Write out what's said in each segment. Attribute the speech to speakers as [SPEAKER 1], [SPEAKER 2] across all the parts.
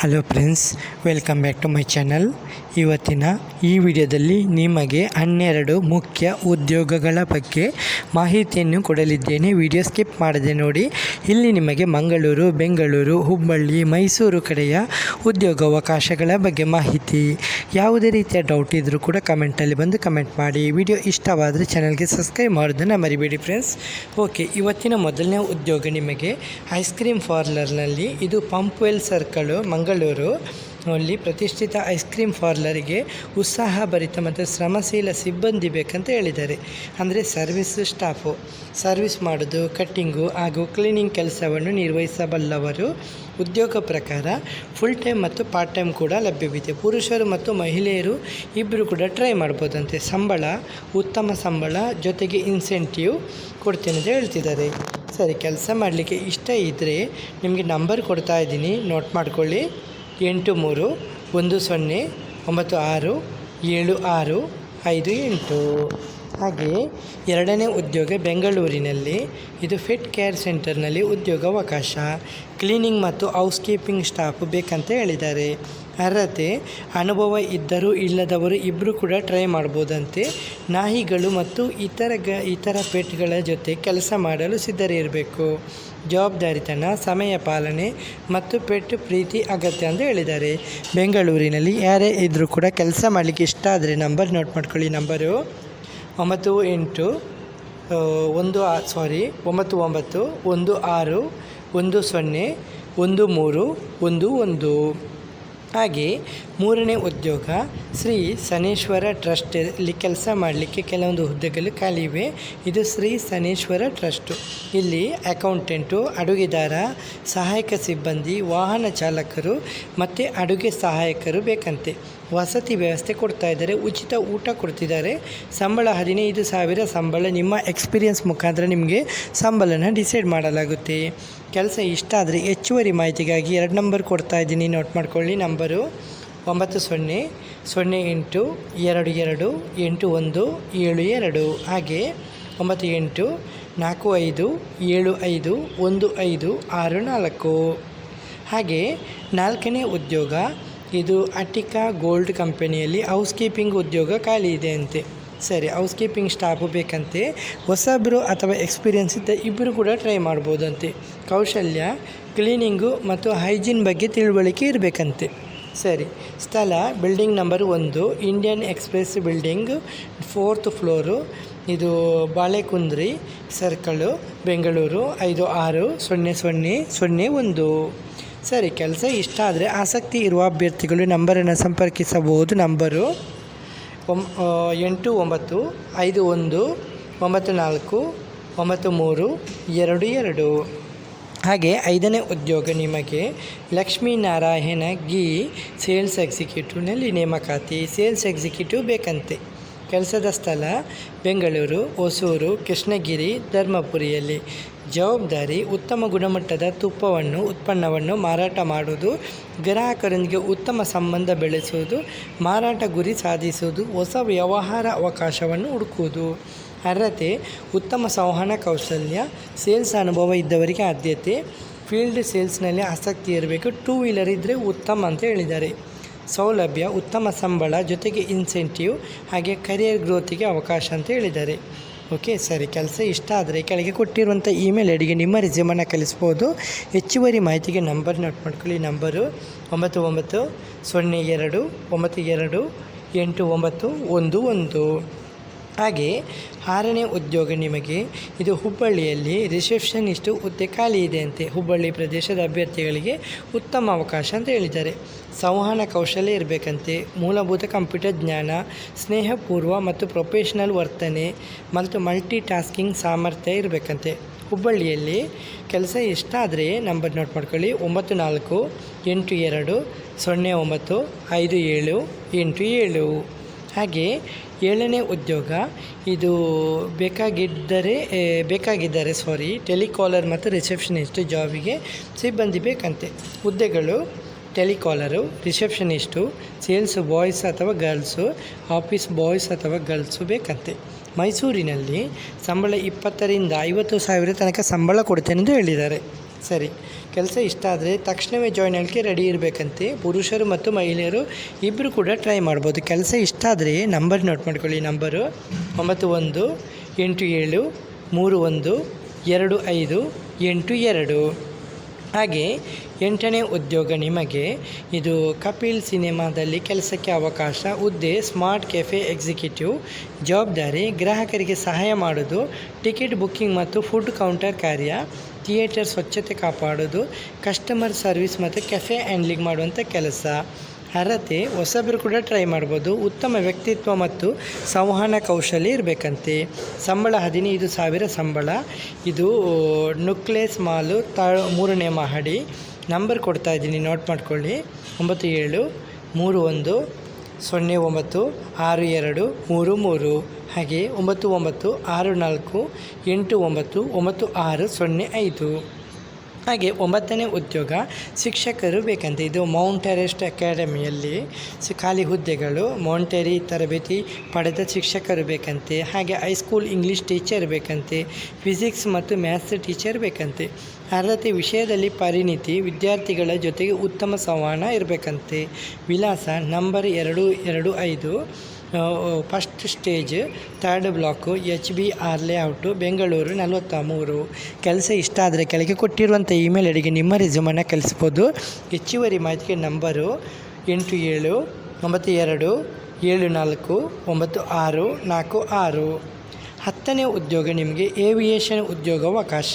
[SPEAKER 1] Hello friends, welcome back to my channel. ಇವತ್ತಿನ ಈ ವಿಡಿಯೋದಲ್ಲಿ ನಿಮಗೆ 12 ಮುಖ್ಯ ಉದ್ಯೋಗಗಳ ಬಗ್ಗೆ ಮಾಹಿತಿಯನ್ನು ಕೊಡಲಿದ್ದೇನೆ. ವಿಡಿಯೋ ಸ್ಕಿಪ್ ಮಾಡದೆ ನೋಡಿ. ಇಲ್ಲಿ ನಿಮಗೆ ಮಂಗಳೂರು, ಬೆಂಗಳೂರು, ಹುಬ್ಬಳ್ಳಿ, ಮೈಸೂರು ಕಡೆಯ ಉದ್ಯೋಗಾವಕಾಶಗಳ ಬಗ್ಗೆ ಮಾಹಿತಿ. ಯಾವುದೇ ರೀತಿಯ ಡೌಟ್ ಇದ್ದರೂ ಕೂಡ ಕಮೆಂಟಲ್ಲಿ ಬಂದು ಕಮೆಂಟ್ ಮಾಡಿ. ವಿಡಿಯೋ ಇಷ್ಟವಾದರೆ ಚಾನಲ್ಗೆ ಸಬ್ಸ್ಕ್ರೈಬ್ ಮಾಡೋದನ್ನು ಮರಿಬೇಡಿ ಫ್ರೆಂಡ್ಸ್. ಓಕೆ, ಇವತ್ತಿನ ಮೊದಲನೇ ಉದ್ಯೋಗ ನಿಮಗೆ ಐಸ್ ಕ್ರೀಮ್ ಪಾರ್ಲರ್ನಲ್ಲಿ. ಇದು ಪಂಪ್ವೆಲ್ ಸರ್ಕಲು ಮಂಗಳೂರು ಅಲ್ಲಿ ಪ್ರತಿಷ್ಠಿತ ಐಸ್ ಕ್ರೀಮ್ ಪಾರ್ಲರಿಗೆ ಉತ್ಸಾಹಭರಿತ ಮತ್ತು ಶ್ರಮಶೀಲ ಸಿಬ್ಬಂದಿ ಬೇಕಂತ ಹೇಳಿದ್ದಾರೆ. ಅಂದರೆ ಸರ್ವಿಸ್ ಮಾಡೋದು, ಕಟ್ಟಿಂಗು ಹಾಗೂ ಕ್ಲೀನಿಂಗ್ ಕೆಲಸವನ್ನು ನಿರ್ವಹಿಸಬಲ್ಲವರು. ಉದ್ಯೋಗ ಪ್ರಕಾರ ಫುಲ್ ಟೈಮ್ ಮತ್ತು ಪಾರ್ಟ್ ಟೈಮ್ ಕೂಡ ಲಭ್ಯವಿದೆ. ಪುರುಷರು ಮತ್ತು ಮಹಿಳೆಯರು ಇಬ್ಬರು ಕೂಡ ಟ್ರೈ ಮಾಡ್ಬೋದಂತೆ. ಉತ್ತಮ ಸಂಬಳ ಜೊತೆಗೆ ಇನ್ಸೆಂಟಿವ್ ಕೊಡ್ತೇನೆ ಅಂತ ಹೇಳ್ತಿದ್ದಾರೆ. ಸರಿ, ಕೆಲಸ ಮಾಡಲಿಕ್ಕೆ ಇಷ್ಟ ಇದ್ದರೆ ನಿಮಗೆ ನಂಬರ್ ಕೊಡ್ತಾ ಇದ್ದೀನಿ, ನೋಟ್ ಮಾಡ್ಕೊಳ್ಳಿ. 8396967658. ಹಾಗೆಯೇ ಎರಡನೇ ಉದ್ಯೋಗ ಬೆಂಗಳೂರಿನಲ್ಲಿ. ಇದು ಫಿಟ್ ಕೇರ್ ಸೆಂಟರ್ನಲ್ಲಿ ಉದ್ಯೋಗಾವಕಾಶ. ಕ್ಲೀನಿಂಗ್ ಮತ್ತು ಹೌಸ್ ಕೀಪಿಂಗ್ ಸ್ಟಾಫ್ ಬೇಕಂತ ಹೇಳಿದ್ದಾರೆ. ಅರ್ಹತೆ ಅನುಭವ ಇದ್ದರೂ ಇಲ್ಲದವರು ಇಬ್ಬರು ಕೂಡ ಟ್ರೈ ಮಾಡ್ಬೋದಂತೆ. ನಾಯಿಗಳು ಮತ್ತು ಇತರ ಪೆಟ್ಗಳ ಜೊತೆ ಕೆಲಸ ಮಾಡಲು ಸಿದ್ಧರಿರಬೇಕು. ಜವಾಬ್ದಾರಿತನ, ಸಮಯ ಪಾಲನೆ ಮತ್ತು ಪೆಟ್ ಪ್ರೀತಿ ಅಗತ್ಯ ಅಂತ ಹೇಳಿದ್ದಾರೆ. ಬೆಂಗಳೂರಿನಲ್ಲಿ ಯಾರೇ ಇದ್ದರೂ ಕೂಡ ಕೆಲಸ ಮಾಡಲಿಕ್ಕೆ ಇಷ್ಟ ಆದರೆ ನಂಬರ್ ನೋಟ್ ಮಾಡ್ಕೊಳ್ಳಿ. ನಂಬರು 9916101311. ಹಾಗೆ ಮೂರನೇ ಉದ್ಯೋಗ ಶ್ರೀ ಶನೇಶ್ವರ ಟ್ರಸ್ಟಲ್ಲಿ ಕೆಲಸ ಮಾಡಲಿಕ್ಕೆ ಕೆಲವೊಂದು ಹುದ್ದೆಗಳು ಖಾಲಿ ಇವೆ. ಇದು ಶ್ರೀ ಶನೇಶ್ವರ ಟ್ರಸ್ಟು. ಇಲ್ಲಿ ಅಕೌಂಟೆಂಟು, ಅಡುಗೆದಾರ, ಸಹಾಯಕ ಸಿಬ್ಬಂದಿ, ವಾಹನ ಚಾಲಕರು ಮತ್ತು ಅಡುಗೆ ಸಹಾಯಕರು ಬೇಕಂತೆ. ವಸತಿ ವ್ಯವಸ್ಥೆ ಕೊಡ್ತಾ ಇದ್ದಾರೆ, ಉಚಿತ ಊಟ ಕೊಡ್ತಿದ್ದಾರೆ. ಸಂಬಳ 15,000 ಸಂಬಳ. ನಿಮ್ಮ ಎಕ್ಸ್ಪೀರಿಯನ್ಸ್ ಮುಖಾಂತರ ನಿಮಗೆ ಸಂಬಳನ ಡಿಸೈಡ್ ಮಾಡಲಾಗುತ್ತೆ. ಕೆಲಸ ಇಷ್ಟ ಆದರೆ ಹೆಚ್ಚುವರಿ ಮಾಹಿತಿಗಾಗಿ 2 ನಂಬರ್ ಕೊಡ್ತಾ ಇದ್ದೀನಿ, ನೋಟ್ ಮಾಡ್ಕೊಳ್ಳಿ. ನಂಬರು 9008228172. ಹಾಗೆ 9845751564. ಹಾಗೆ ನಾಲ್ಕನೇ ಉದ್ಯೋಗ ಇದು ಅಟಿಕಾ ಗೋಲ್ಡ್ ಕಂಪನಿಯಲ್ಲಿ ಹೌಸ್ ಕೀಪಿಂಗ್ ಉದ್ಯೋಗ ಖಾಲಿ ಇದೆ ಅಂತೆ. ಸರಿ, ಹೌಸ್ ಕೀಪಿಂಗ್ ಸ್ಟಾಫು ಬೇಕಂತೆ. ಹೊಸಬ್ರು ಅಥವಾ ಎಕ್ಸ್ಪೀರಿಯನ್ಸ್ ಇದ್ದ ಇಬ್ಬರು ಕೂಡ ಟ್ರೈ ಮಾಡ್ಬೋದಂತೆ. ಕೌಶಲ್ಯ, ಕ್ಲೀನಿಂಗು ಮತ್ತು ಹೈಜೀನ್ ಬಗ್ಗೆ ತಿಳುವಳಿಕೆ ಇರಬೇಕಂತೆ. ಸರಿ, ಸ್ಥಳ building number 1, Indian express building, 4th floor. ಇದು ಬಾಳೆಕುಂದ್ರಿ ಸರ್ಕಲು, ಬೆಂಗಳೂರು 560001. ಸರಿ, ಕೆಲಸ ಇಷ್ಟ ಆದರೆ ಆಸಕ್ತಿ ಇರುವ ಅಭ್ಯರ್ಥಿಗಳು ನಂಬರನ್ನು ಸಂಪರ್ಕಿಸಬಹುದು. ನಂಬರು 8951949322. ಹಾಗೆ ಐದನೇ ಉದ್ಯೋಗ ನಿಮಗೆ ಲಕ್ಷ್ಮೀನಾರಾಯಣ ಗೀ ಸೇಲ್ಸ್ ಎಕ್ಸಿಕ್ಯೂಟಿವ್ನಲ್ಲಿ ನೇಮಕಾತಿ. ಸೇಲ್ಸ್ ಎಕ್ಸಿಕ್ಯೂಟಿವ್ ಬೇಕಂತೆ. ಕೆಲಸದ ಸ್ಥಳ ಬೆಂಗಳೂರು, ಹೊಸೂರು, ಕೃಷ್ಣಗಿರಿ, ಧರ್ಮಪುರಿಯಲ್ಲಿ. ಜವಾಬ್ದಾರಿ ಉತ್ತಮ ಗುಣಮಟ್ಟದ ಉತ್ಪನ್ನವನ್ನು ಮಾರಾಟ ಮಾಡುವುದು, ಗ್ರಾಹಕರೊಂದಿಗೆ ಉತ್ತಮ ಸಂಬಂಧ ಬೆಳೆಸುವುದು, ಮಾರಾಟ ಗುರಿ ಸಾಧಿಸುವುದು, ಹೊಸ ವ್ಯವಹಾರ ಅವಕಾಶವನ್ನು ಹುಡುಕುವುದು. ಅರ್ಹತೆ ಉತ್ತಮ ಸಂವಹನ ಕೌಶಲ್ಯ, ಸೇಲ್ಸ್ ಅನುಭವ ಇದ್ದವರಿಗೆ ಆದ್ಯತೆ. ಫೀಲ್ಡ್ ಸೇಲ್ಸ್ನಲ್ಲಿ ಆಸಕ್ತಿ ಇರಬೇಕು. 2 ವೀಲರ್ ಇದ್ದರೆ ಉತ್ತಮ ಅಂತ ಹೇಳಿದ್ದಾರೆ. ಸೌಲಭ್ಯ ಉತ್ತಮ ಸಂಬಳ ಜೊತೆಗೆ ಇನ್ಸೆಂಟಿವ್, ಹಾಗೆ ಕರಿಯರ್ ಗ್ರೋತಿಗೆ ಅವಕಾಶ ಅಂತ ಹೇಳಿದ್ದಾರೆ. ಓಕೆ, ಸರಿ, ಕೆಲಸ ಇಷ್ಟ ಆದರೆ ಕೆಳಗೆ ಕೊಟ್ಟಿರುವಂಥ ಇಮೇಲ್ ಐಡಿಗೆ ನಿಮ್ಮ ರೆಸ್ಯೂಮನ್ನು ಕಳಿಸ್ಬೋದು. ಹೆಚ್ಚುವರಿ ಮಾಹಿತಿಗೆ ನಂಬರ್ ನೋಟ್ ಮಾಡ್ಕೊಳ್ಳಿ. ನಂಬರು 9902928911. ಹಾಗೆ 6ನೇ ಉದ್ಯೋಗ ನಿಮಗೆ ಇದು ಹುಬ್ಬಳ್ಳಿಯಲ್ಲಿ ರಿಸೆಪ್ಷನಿಸ್ಟು ಹುದ್ದೆ ಖಾಲಿ ಇದೆ ಅಂತೆ. ಹುಬ್ಬಳ್ಳಿ ಪ್ರದೇಶದ ಅಭ್ಯರ್ಥಿಗಳಿಗೆ ಉತ್ತಮ ಅವಕಾಶ ಅಂತ ಹೇಳಿದ್ದಾರೆ. ಸಂವಹನ ಕೌಶಲ್ಯ ಇರಬೇಕಂತೆ. ಮೂಲಭೂತ ಕಂಪ್ಯೂಟರ್ ಜ್ಞಾನ, ಸ್ನೇಹಪೂರ್ವ ಮತ್ತು ಪ್ರೊಫೆಷನಲ್ ವರ್ತನೆ ಮತ್ತು ಮಲ್ಟಿ ಟಾಸ್ಕಿಂಗ್ ಸಾಮರ್ಥ್ಯ ಇರಬೇಕಂತೆ. ಹುಬ್ಬಳ್ಳಿಯಲ್ಲಿ ಕೆಲಸ ಇಷ್ಟ ಆದರೆ ನಂಬರ್ ನೋಟ್ ಮಾಡ್ಕೊಳ್ಳಿ. 9482095787. ಹಾಗೆ 7ನೇ ಉದ್ಯೋಗ ಇದು ಬೇಕಾಗಿದ್ದಾರೆ ಟೆಲಿಕಾಲರ್ ಮತ್ತು ರಿಸೆಪ್ಷನಿಸ್ಟ್ ಜಾಬಿಗೆ ಸಿಬ್ಬಂದಿ ಬೇಕಂತೆ. ಹುದ್ದೆಗಳು ಟೆಲಿಕಾಲರು, ರಿಸೆಪ್ಷನಿಸ್ಟು, ಸೇಲ್ಸ್ ಬಾಯ್ಸ್ ಅಥವಾ ಗರ್ಲ್ಸು, ಆಫೀಸ್ ಬಾಯ್ಸ್ ಅಥವಾ ಗರ್ಲ್ಸು ಬೇಕಂತೆ. ಮೈಸೂರಿನಲ್ಲಿ ಸಂಬಳ 20,000 ರಿಂದ 50,000 ತನಕ ಸಂಬಳ ಕೊಡ್ತೇನೆ ಎಂದು ಹೇಳಿದ್ದಾರೆ. ಸರಿ, ಕೆಲಸ ಇಷ್ಟ ಆದರೆ ತಕ್ಷಣವೇ ಜಾಯ್ನ್ ಆಗಲಿಕ್ಕೆ ರೆಡಿ ಇರಬೇಕಂತೆ. ಪುರುಷರು ಮತ್ತು ಮಹಿಳೆಯರು ಇಬ್ಬರು ಕೂಡ ಟ್ರೈ ಮಾಡ್ಬೋದು. ಕೆಲಸ ಇಷ್ಟ ಆದರೆ ನಂಬರ್ ನೋಟ್ ಮಾಡ್ಕೊಳ್ಳಿ. ನಂಬರು 9187312582. ಹಾಗೆ 8ನೇ ಉದ್ಯೋಗ ನಿಮಗೆ ಇದು ಕಪಿಲ್ ಸಿನಿಮಾದಲ್ಲಿ ಕೆಲಸಕ್ಕೆ ಅವಕಾಶ. ಹುದ್ದೆ ಸ್ಮಾರ್ಟ್ ಕೆಫೆ ಎಕ್ಸಿಕ್ಯೂಟಿವ್. ಜವಾಬ್ದಾರಿ ಗ್ರಾಹಕರಿಗೆ ಸಹಾಯ ಮಾಡೋದು, ಟಿಕೆಟ್ ಬುಕ್ಕಿಂಗ್ ಮತ್ತು ಫುಡ್ ಕೌಂಟರ್ ಕಾರ್ಯ, ಥಿಯೇಟರ್ ಸ್ವಚ್ಛತೆ ಕಾಪಾಡೋದು, ಕಸ್ಟಮರ್ ಸರ್ವಿಸ್ ಮತ್ತು ಕೆಫೆ ಹ್ಯಾಂಡ್ಲಿಂಗ್ ಮಾಡುವಂಥ ಕೆಲಸ. ಅರ್ಹತೆ ಹೊಸಬರು ಕೂಡ ಟ್ರೈ ಮಾಡ್ಬೋದು. ಉತ್ತಮ ವ್ಯಕ್ತಿತ್ವ ಮತ್ತು ಸಂವಹನ ಕೌಶಲ್ಯ ಇರಬೇಕಂತೆ. ಸಂಬಳ 15,000 ಸಂಬಳ. ಇದು ನುಕ್ಲೇಸ್ ಮಾಲು 3ನೇ ಮಹಡಿ. ನಂಬರ್ ಕೊಡ್ತಾ ಇದ್ದೀನಿ, ನೋಟ್ ಮಾಡ್ಕೊಳ್ಳಿ. 9736096233 ಹಾಗೆ 9964899605. ಹಾಗೆ 9ನೇ ಉದ್ಯೋಗ ಶಿಕ್ಷಕರು ಬೇಕಂತೆ. ಇದು ಮೌಂಟ್ ಎವರೆಸ್ಟ್ ಅಕಾಡೆಮಿಯಲ್ಲಿ ಖಾಲಿ ಹುದ್ದೆಗಳು. ಮೌಂಟೇರಿ ತರಬೇತಿ ಪಡೆದ ಶಿಕ್ಷಕರು ಬೇಕಂತೆ. ಹಾಗೆ ಹೈಸ್ಕೂಲ್ ಇಂಗ್ಲೀಷ್ ಟೀಚರ್ ಬೇಕಂತೆ. ಫಿಸಿಕ್ಸ್ ಮತ್ತು ಮ್ಯಾಥ್ಸ್ ಟೀಚರ್ ಬೇಕಂತೆ. ಅರ್ಹತೆ ವಿಷಯದಲ್ಲಿ ಪರಿಣಿತಿ, ವಿದ್ಯಾರ್ಥಿಗಳ ಜೊತೆಗೆ ಉತ್ತಮ ಸಂವಹನ ಇರಬೇಕಂತೆ. ವಿಳಾಸ number 225 first stage 3rd block HBR layout Bengaluru 43. ಕೆಲಸ ಇಷ್ಟ ಆದರೆ ಕೆಳಗೆ ಕೊಟ್ಟಿರುವಂಥ ಇಮೇಲ್ ಐಡಿಗೆ ನಿಮ್ಮ ರೆಸ್ಯೂಮನ್ನು ಕಳಿಸ್ಬೋದು. ಹೆಚ್ಚುವರಿ ಮಾಹಿತಿಗೆ ನಂಬರು 8792749646. 10ನೇ ಉದ್ಯೋಗ ನಿಮಗೆ ಏವಿಯೇಷನ್ ಉದ್ಯೋಗಾವಕಾಶ.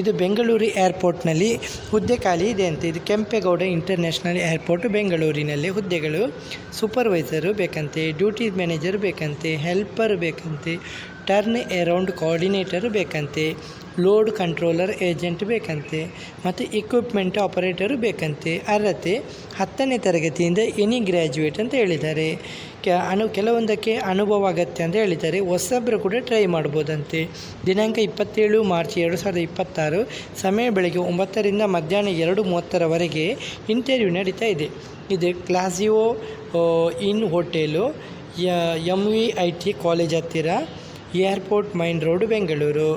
[SPEAKER 1] ಇದು ಬೆಂಗಳೂರು ಏರ್ಪೋರ್ಟ್ನಲ್ಲಿ ಹುದ್ದೆ ಖಾಲಿ ಇದೆ ಅಂತೆ. ಇದು ಕೆಂಪೇಗೌಡ ಇಂಟರ್ನ್ಯಾಷನಲ್ ಏರ್ಪೋರ್ಟ್ ಬೆಂಗಳೂರಿನಲ್ಲಿ ಹುದ್ದೆಗಳು. ಸೂಪರ್ವೈಸರು ಬೇಕಂತೆ, ಡ್ಯೂಟಿ ಮ್ಯಾನೇಜರ್ ಬೇಕಂತೆ, ಹೆಲ್ಪರ್ ಬೇಕಂತೆ, ಟರ್ನ್ ಅರೌಂಡ್ ಕೋಆರ್ಡಿನೇಟರ್ ಬೇಕಂತೆ, ಲೋಡ್ ಕಂಟ್ರೋಲರ್ ಏಜೆಂಟ್ ಬೇಕಂತೆ ಮತ್ತು ಇಕ್ವಿಪ್ಮೆಂಟ್ ಆಪರೇಟರು ಬೇಕಂತೆ. ಅರ್ಹತೆ 10ನೇ ತರಗತಿಯಿಂದ ಎನಿ ಗ್ರ್ಯಾಜುಯೇಟ್ ಅಂತ ಹೇಳಿದ್ದಾರೆ. ಕೆಲವೊಂದಕ್ಕೆ ಅನುಭವ ಅಗತ್ಯ ಅಂತ ಹೇಳಿದ್ದಾರೆ. ಹೊಸಬ್ರು ಕೂಡ ಟ್ರೈ ಮಾಡ್ಬೋದಂತೆ. ದಿನಾಂಕ 27 ಮಾರ್ಚ್ 2026. ಸಮಯ ಬೆಳಗ್ಗೆ 9ರಿಂದ ಮಧ್ಯಾಹ್ನ 2:30ರವರೆಗೆ ಇಂಟರ್ವ್ಯೂ ನಡೀತಾ ಇದೆ. ಇದು ಕ್ಲಾಸಿಯೋ ಇನ್ ಹೋಟೆಲು, MVIT ಕಾಲೇಜ್ ಹತ್ತಿರ, airport main road Bengaluru.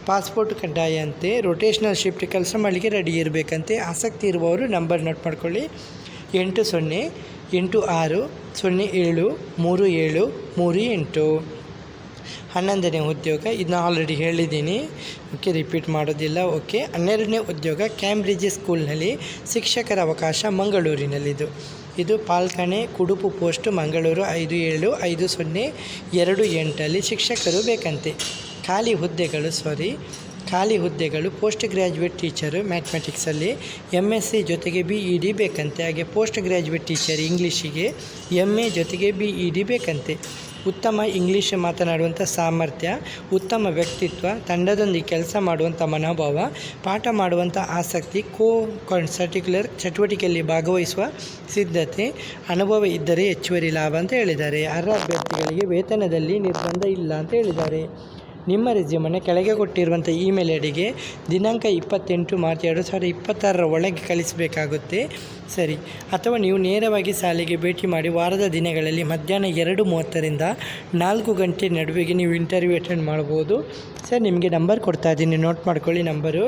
[SPEAKER 1] Passport ಕಡ್ಡಾಯ ಅಂತೆ. ರೊಟೇಷ್ನಲ್ ಶಿಫ್ಟ್ ಕೆಲಸ ಮಾಡಲಿಕ್ಕೆ ರೆಡಿ ಇರಬೇಕಂತೆ. ಆಸಕ್ತಿ ಇರುವವರು ನಂಬರ್ ನೋಟ್ ಮಾಡ್ಕೊಳ್ಳಿ. 8086073738. 11ನೇ ಉದ್ಯೋಗ ಇದನ್ನ ಆಲ್ರೆಡಿ ಹೇಳಿದ್ದೀನಿ, ಓಕೆ, ರಿಪೀಟ್ ಮಾಡೋದಿಲ್ಲ. ಓಕೆ. 12ನೇ ಉದ್ಯೋಗ ಕ್ಯಾಂಬ್ರಿಡ್ಜ್ ಸ್ಕೂಲ್ನಲ್ಲಿ ಶಿಕ್ಷಕರ ಅವಕಾಶ ಮಂಗಳೂರಿನಲ್ಲಿದು. ಇದು ಪಾಲ್ಕಣೆ ಕುಡುಪು ಪೋಸ್ಟ್ ಮಂಗಳೂರು 575028 ಶಿಕ್ಷಕರು ಬೇಕಂತೆ. ಖಾಲಿ ಹುದ್ದೆಗಳು ಪೋಸ್ಟ್ ಗ್ರ್ಯಾಜುಯೇಟ್ ಟೀಚರು ಮ್ಯಾಥಮೆಟಿಕ್ಸಲ್ಲಿ, MSc ಜೊತೆಗೆ BEd ಬೇಕಂತೆ. ಹಾಗೆ ಪೋಸ್ಟ್ ಗ್ರ್ಯಾಜುಯೇಟ್ ಟೀಚರ್ ಇಂಗ್ಲೀಷಿಗೆ MA ಜೊತೆಗೆ BEd ಬೇಕಂತೆ. ಉತ್ತಮ ಇಂಗ್ಲೀಷ್ ಮಾತನಾಡುವಂಥ ಸಾಮರ್ಥ್ಯ, ಉತ್ತಮ ವ್ಯಕ್ತಿತ್ವ, ತಂಡದೊಂದಿಗೆ ಕೆಲಸ ಮಾಡುವಂಥ ಮನೋಭಾವ, ಪಾಠ ಮಾಡುವಂಥ ಆಸಕ್ತಿ, ಕರಿಕ್ಯುಲರ್ ಚಟುವಟಿಕೆಯಲ್ಲಿ ಭಾಗವಹಿಸುವ ಸಿದ್ಧತೆ, ಅನುಭವ ಇದ್ದರೆ ಹೆಚ್ಚುವರಿ ಲಾಭ ಅಂತ ಹೇಳಿದ್ದಾರೆ. ಅರ್ಹ ಅಭ್ಯರ್ಥಿಗಳಿಗೆ ವೇತನದಲ್ಲಿ ನಿರ್ಬಂಧ ಇಲ್ಲ ಅಂತ ಹೇಳಿದ್ದಾರೆ. ನಿಮ್ಮ ರೆಸ್ಯೂಮನ್ನು ಕೆಳಗೆ ಕೊಟ್ಟಿರುವಂಥ ಇಮೇಲ್ ಐಡಿಗೆ ದಿನಾಂಕ 28 ಮಾರ್ಚ್ 2026 ಒಳಗೆ ಕಳಿಸಬೇಕಾಗುತ್ತೆ. ಸರಿ, ಅಥವಾ ನೀವು ನೇರವಾಗಿ ಶಾಲೆಗೆ ಭೇಟಿ ಮಾಡಿ ವಾರದ ದಿನಗಳಲ್ಲಿ ಮಧ್ಯಾಹ್ನ 2:30ರಿಂದ 4 ಗಂಟೆ ನಡುವೆಗೆ ನೀವು ಇಂಟರ್ವ್ಯೂ ಅಟೆಂಡ್ ಮಾಡ್ಬೋದು. ಸರ್, ನಿಮಗೆ ನಂಬರ್ ಕೊಡ್ತಾ ಇದ್ದೀನಿ, ನೋಟ್ ಮಾಡ್ಕೊಳ್ಳಿ. ನಂಬರು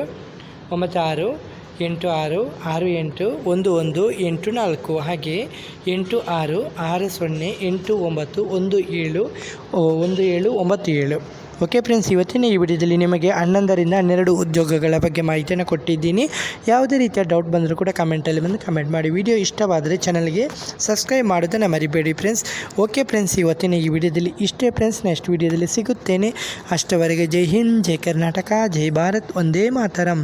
[SPEAKER 1] 9686681184 ಹಾಗೆ 866089171797. ಓಕೆ ಫ್ರೆಂಡ್ಸ್, ಇವತ್ತಿನ ಈ ವಿಡಿಯೋದಲ್ಲಿ ನಿಮಗೆ 11ರಿಂದ 12 ಉದ್ಯೋಗಗಳ ಬಗ್ಗೆ ಮಾಹಿತಿಯನ್ನು ಕೊಟ್ಟಿದ್ದೀನಿ. ಯಾವುದೇ ರೀತಿಯ ಡೌಟ್ ಬಂದರೂ ಕೂಡ ಕಮೆಂಟಲ್ಲಿ ಬಂದು ಕಮೆಂಟ್ ಮಾಡಿ. ವಿಡಿಯೋ ಇಷ್ಟವಾದರೆ ಚಾನಲ್ಗೆ ಸಬ್ಸ್ಕ್ರೈಬ್ ಮಾಡೋದನ್ನು ಮರಿಬೇಡಿ ಫ್ರೆಂಡ್ಸ್. ಓಕೆ ಫ್ರೆಂಡ್ಸ್, ಇವತ್ತಿನ ಈ ವಿಡಿಯೋದಲ್ಲಿ ಇಷ್ಟೇ ಫ್ರೆಂಡ್ಸ್. ನೆಕ್ಸ್ಟ್ ವಿಡಿಯೋದಲ್ಲಿ ಸಿಗುತ್ತೇನೆ. ಅಷ್ಟವರೆಗೆ ಜೈ ಹಿಂದ್, ಜೈ ಕರ್ನಾಟಕ, ಜೈ ಭಾರತ್, ವಂದೇ ಮಾತರಂ.